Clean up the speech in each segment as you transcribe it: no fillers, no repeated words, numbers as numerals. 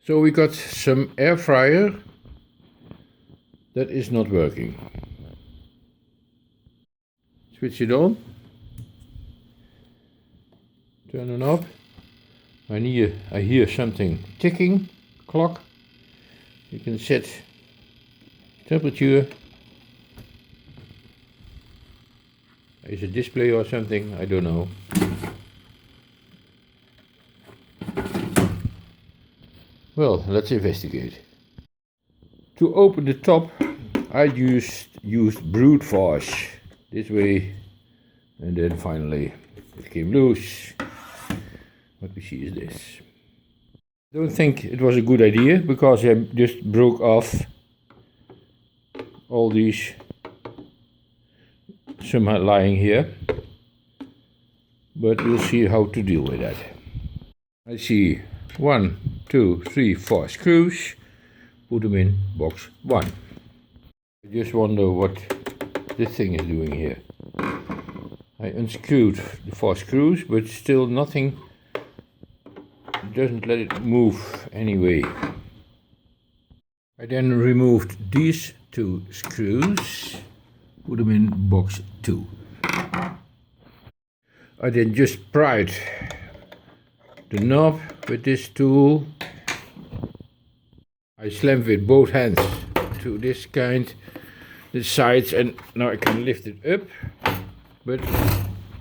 So we got some air fryer that is not working. Switch it on. Turn it up. I hear something ticking, clock. You can set temperature. Is it display or something? I don't know. Well, let's investigate. To open the top, I used brute force this way, and then finally it came loose. What we see is this. I don't think it was a good idea because I just broke off all these, some are lying here, but we'll see how to deal with that. I see 1, 2, 3, 4 screws. Put them in box 1. I just wonder what this thing is doing here. I unscrewed the 4 screws, but still nothing, doesn't let it move anyway. I then removed these 2 screws, put them in box 2. I then just pried the knob with this tool. I slammed with both hands to this the sides, and now I can lift it up, but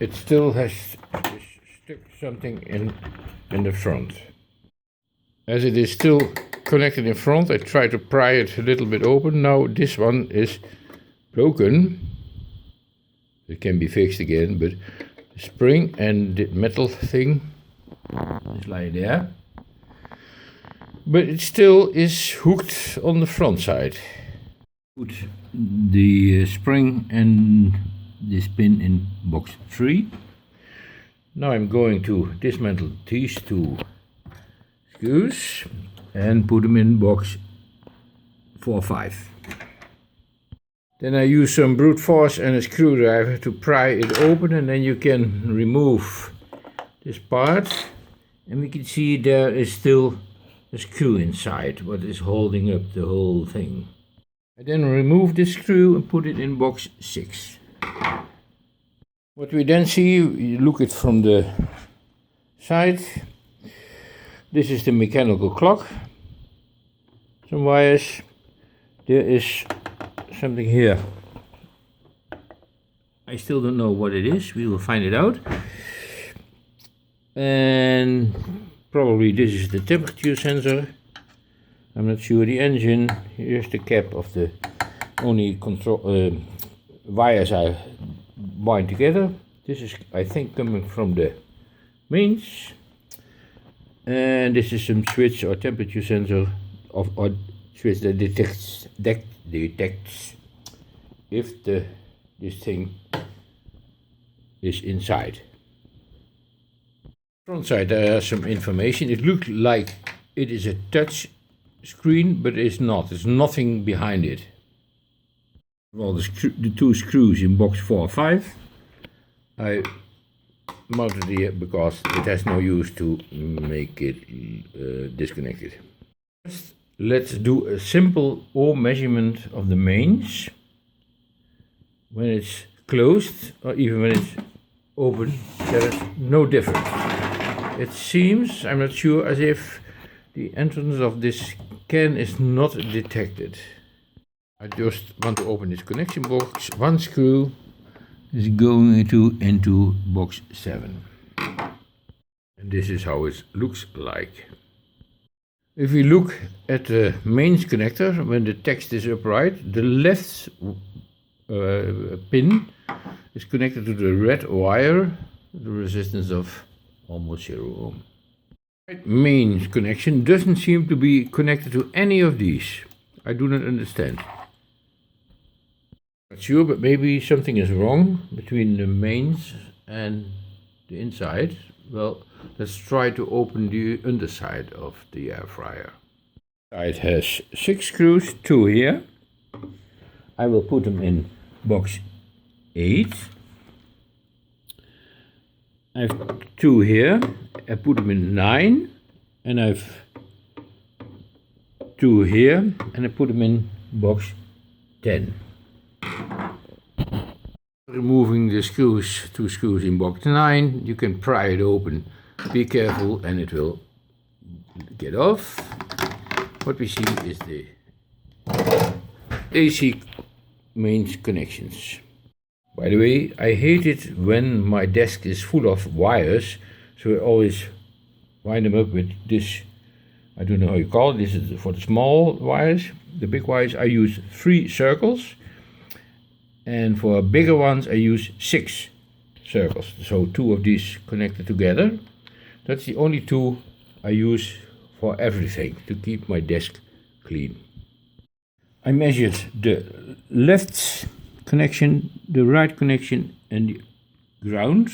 it still has stuck something in the front. As it is still connected in front, I try to pry it a little bit open. Now this one is broken. It can be fixed again, but the spring and the metal thing is lying there. But it still is hooked on the front side. Put the spring and this pin in box 3. Now I'm going to dismantle these 2 screws and put them in box 4, 5. Then I use some brute force and a screwdriver to pry it open, and then you can remove this part, and we can see there is still a screw inside, what is holding up the whole thing. I then remove this screw and put it in box 6. What we then see, you look it from the side. This is the mechanical clock. Some wires. There is something here. I still don't know what it is. We will find it out. And probably this is the temperature sensor. I'm not sure. The engine. Here's the cap of the only control wires I bind together. This is, I think, coming from the mains. And this is some switch or temperature sensor or switch that detects if this thing is inside. Front side there is some information. It looks like it is a touch screen, but it's not. There's nothing behind it. Well, the 2 screws in box 4 or 5. I mounted here because it has no use to make it disconnected. First, let's do a simple O measurement of the mains. When it's closed or even when it's open, there is no difference. It seems, I'm not sure, as if the entrance of this can is not detected. I just want to open this connection box. 1 screw is going into box 7. And this is how it looks like. If we look at the mains connector, when the text is upright, the left pin is connected to the red wire, the resistance of almost 0 ohm. Right mains connection doesn't seem to be connected to any of these. I do not understand. Not sure, but maybe something is wrong between the mains and the inside. Well, let's try to open the underside of the air fryer. It has 6 screws, 2 here. I will put them in box 8. I have 2 here. I put them in 9, and I've 2 here and I put them in box 10. Removing the screws, 2 screws in box 9, you can pry it open. Be careful and it will get off. What we see is the AC mains connections. By the way, I hate it when my desk is full of wires, so I always wind them up with this, I don't know how you call it, this is for the small wires. The big wires I use 3 circles, and for bigger ones I use 6 circles, so 2 of these connected together. That's the only 2 I use for everything to keep my desk clean. I measured the left connection, the right connection and the ground.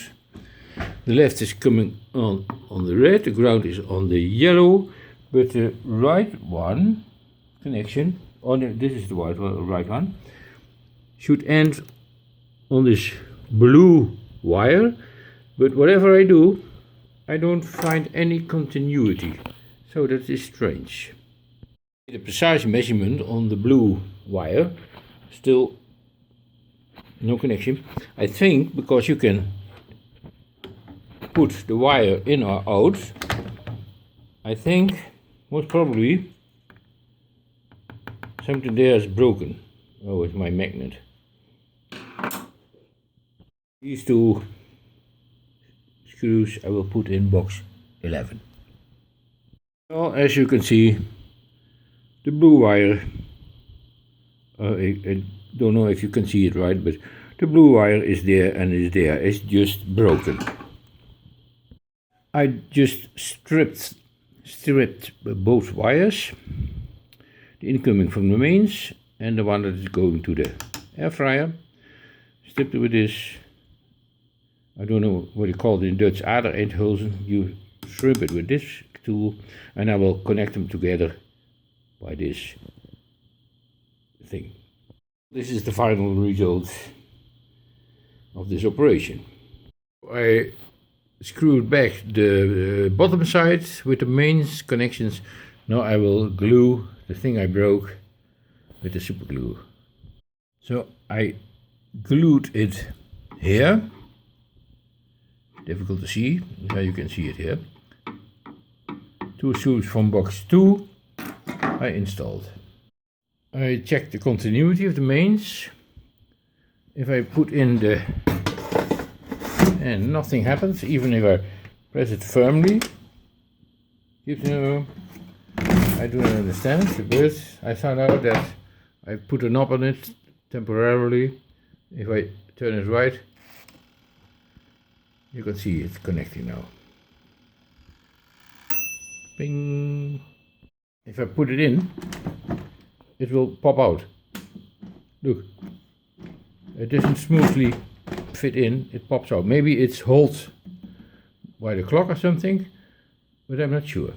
The left is coming on the red, the ground is on the yellow, but the right one connection, this is the right one, should end on this blue wire, but whatever I do, I don't find any continuity, so that is strange. The precise measurement on the blue wire, still no connection. I think because you can put the wire in or out, I think most probably something there is broken. Oh, it's my magnet. These 2 screws I will put in box 11. Well, as you can see, the blue wire, I don't know if you can see it right, but the blue wire is there and is there. It's just broken. I just stripped both wires, the incoming from the mains and the one that is going to the air fryer. Stripped it with this, I don't know what you call it in Dutch, airfryer. You strip it with this tool and I will connect them together by this thing. This is the final result of this operation. I screwed back the bottom side with the mains connections. Now I will glue the thing I broke with the super glue. So I glued it here. Difficult to see, now you can see it here. 2 screws from box 2 I installed. I checked the continuity of the mains. If I put in the, and nothing happens, even if I press it firmly. I don't understand, but I found out that I put a knob on it temporarily. If I turn it right, you can see it's connecting now. Bing. If I put it in, it will pop out. Look, it doesn't smoothly fit in, it pops out. Maybe it's held by the clock or something, but I'm not sure.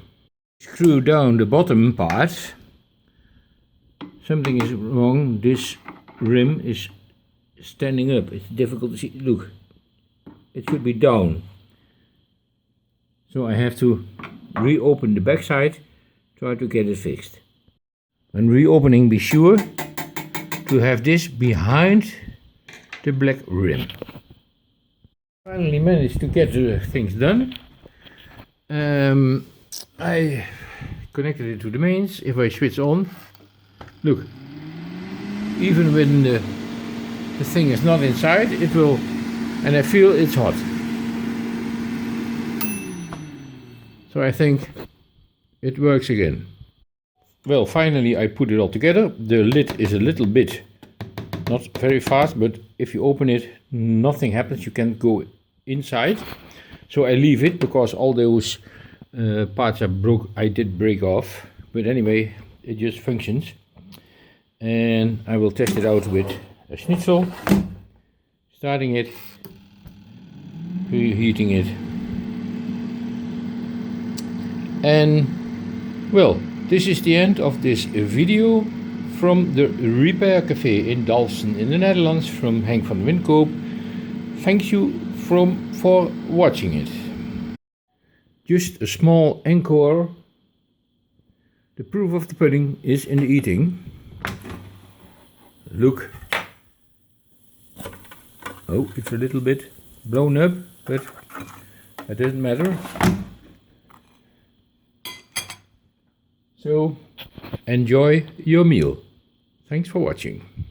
Screw down the bottom part. Something is wrong. This rim is standing up. It's difficult to see. Look, it should be down. So I have to reopen the back side, try to get it fixed. When reopening, be sure to have this behind the black rim. Finally managed to get the things done. I connected it to the mains. If I switch on, look, even when the thing is not inside, it will, and I feel it's hot. So I think it works again. Well, finally I put it all together. The lid is a little bit not very fast, but if you open it, nothing happens. You can't go inside. So I leave it because all those parts I did break off. But anyway, it just functions. And I will test it out with a schnitzel. Starting it, preheating it. And well, this is the end of this video from the Repair Cafe in Dalfsen in the Netherlands from Henk van Winkoop. Thank you for watching it. Just a small encore The proof of the pudding is in the eating. Look. Oh, it's a little bit blown up, but that doesn't matter. So, enjoy your meal. Thanks for watching.